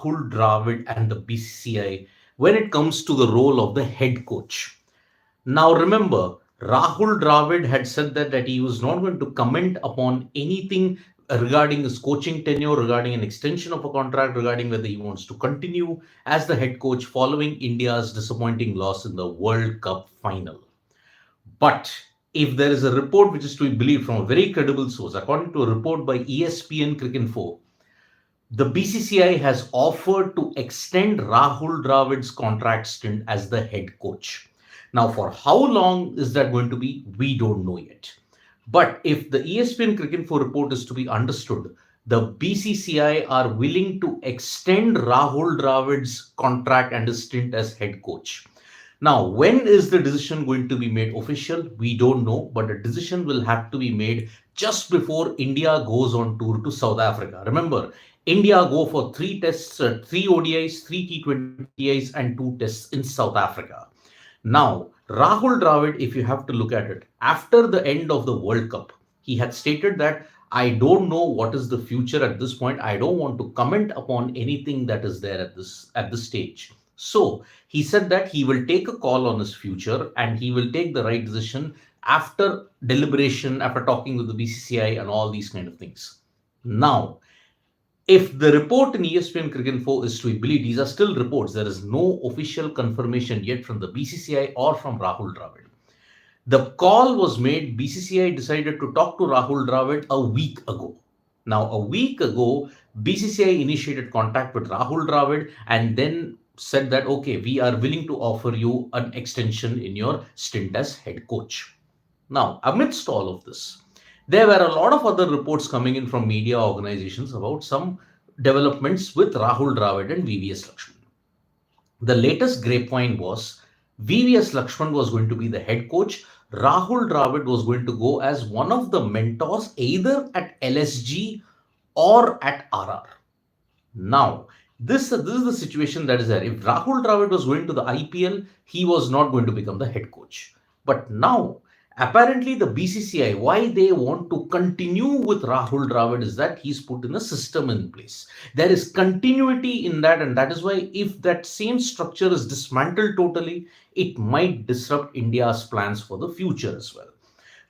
Rahul Dravid and the BCCI when it comes to the role of the head coach. Now, remember, Rahul Dravid had said that he was not going to comment upon anything regarding his coaching tenure, regarding an extension of a contract, regarding whether he wants to continue as the head coach following India's disappointing loss in the World Cup final. But if there is a report which is to be believed from a very credible source, according to a report by ESPN Cricinfo, the BCCI has offered to extend Rahul Dravid's contract stint as the head coach. Now, for how long is that going to be? We don't know yet. But if the ESPN Cricinfo report is to be understood, the BCCI are willing to extend Rahul Dravid's contract and his stint as head coach. Now, when is the decision going to be made official? We don't know, but a decision will have to be made just before India goes on tour to South Africa. Remember, India go for three tests, three ODIs, three T20Is, and two tests in South Africa. Now, Rahul Dravid, if you have to look at it, after the end of the World Cup, he had stated that I don't know what is the future at this point. I don't want to comment upon anything that is there at this stage. So he said that he will take a call on his future and he will take the right decision after deliberation, after talking with the BCCI and all these kind of things. Now, if the report in ESPN Cricinfo is to be believed, these are still reports. There is no official confirmation yet from the BCCI or from Rahul Dravid. The call was made, BCCI decided to talk to Rahul Dravid a week ago. Now, a week ago, BCCI initiated contact with Rahul Dravid and then said that, okay, we are willing to offer you an extension in your stint as head coach. Now, amidst all of this, there were a lot of other reports coming in from media organizations about some developments with Rahul Dravid and VVS Lakshman. The latest grapevine was VVS Lakshman was going to be the head coach. Rahul Dravid was going to go as one of the mentors either at LSG or at RR. Now, this is the situation that is there. If Rahul Dravid was going to the IPL, he was not going to become the head coach. But now, apparently, the BCCI, why they want to continue with Rahul Dravid is that he's put in a system in place. There is continuity in that, and that is why if that same structure is dismantled totally, it might disrupt India's plans for the future as well.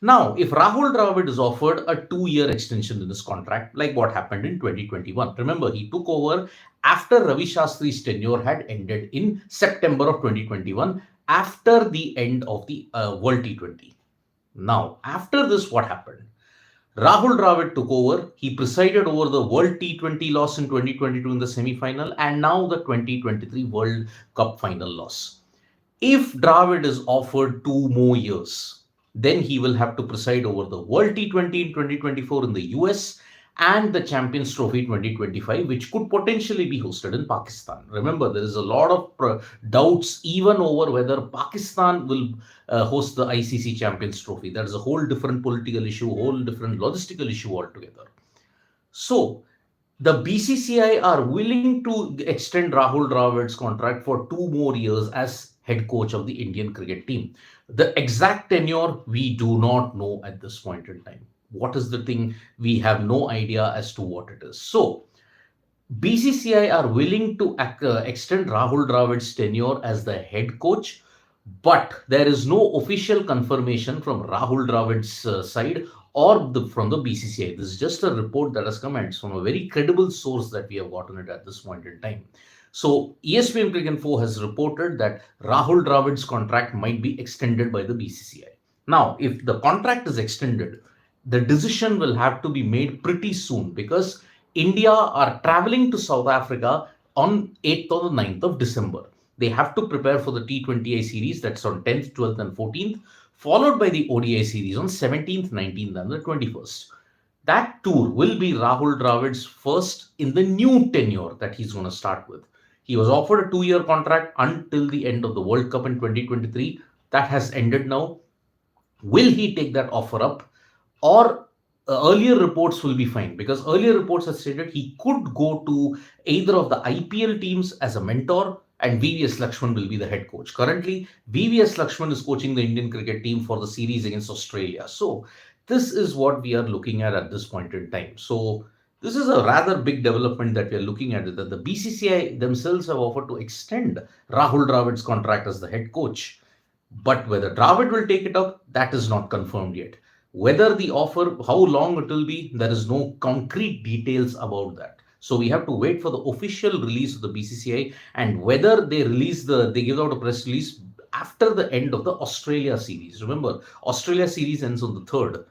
Now, if Rahul Dravid is offered a 2-year extension in his contract, like what happened in 2021, remember he took over after Ravi Shastri's tenure had ended in September of 2021 after the end of the World T20. Now, after this, what happened? Rahul Dravid took over. He presided over the World T20 loss in 2022 in the semi-final and now the 2023 World Cup final loss. If Dravid is offered 2 more years, then he will have to preside over the World T20 in 2024 in the US and the Champions Trophy 2025, which could potentially be hosted in Pakistan. Remember, there is a lot of doubts even over whether Pakistan will host the ICC Champions Trophy. That is a whole different political issue, whole different logistical issue altogether. So, the BCCI are willing to extend Rahul Dravid's contract for 2 more years as head coach of the Indian cricket team. The exact tenure we do not know at this point in time. What is the thing? We have no idea as to what it is. So, BCCI are willing to extend Rahul Dravid's tenure as the head coach, but there is no official confirmation from Rahul Dravid's side or from the BCCI. This is just a report that has come and it's from a very credible source that we have gotten it at this point in time. So, ESPN Cricinfo has reported that Rahul Dravid's contract might be extended by the BCCI. Now, if the contract is extended, the decision will have to be made pretty soon because India are traveling to South Africa on 8th or the 9th of December. They have to prepare for the T20I series that's on 10th, 12th and 14th, followed by the ODI series on 17th, 19th and the 21st. That tour will be Rahul Dravid's first in the new tenure that he's going to start with. He was offered a 2-year contract until the end of the World Cup in 2023. That has ended now. Will he take that offer up? Or earlier reports will be fine because earlier reports have stated he could go to either of the IPL teams as a mentor and VVS Lakshman will be the head coach. Currently, VVS Lakshman is coaching the Indian cricket team for the series against Australia. So, this is what we are looking at this point in time. So, This is a rather big development that we are looking at, that the BCCI themselves have offered to extend Rahul Dravid's contract as the head coach. But whether Dravid will take it up, that is not confirmed yet. Whether the offer, how long it will be, there is no concrete details about that. So we have to wait for the official release of the BCCI, and whether they give out a press release after the end of the Australia series. Remember, Australia series ends on the 3rd.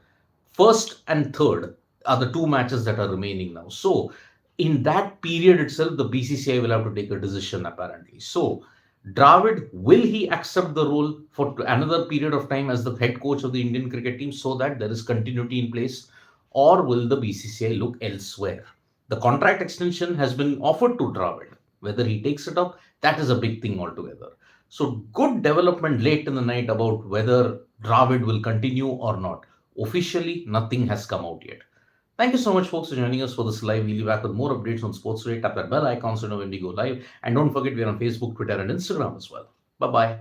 First and third are the two matches that are remaining now. So, in that period itself, the BCCI will have to take a decision apparently. So, Dravid, will he accept the role for another period of time as the head coach of the Indian cricket team so that there is continuity in place, or will the BCCI look elsewhere? The contract extension has been offered to Dravid. Whether he takes it up, that is a big thing altogether. So, good development late in the night about whether Dravid will continue or not. Officially, nothing has come out yet. Thank you so much, folks, for joining us for this live. We'll be back with more updates on Sports Today. Tap that bell icon so you know when we go live. And don't forget, we're on Facebook, Twitter, and Instagram as well. Bye bye.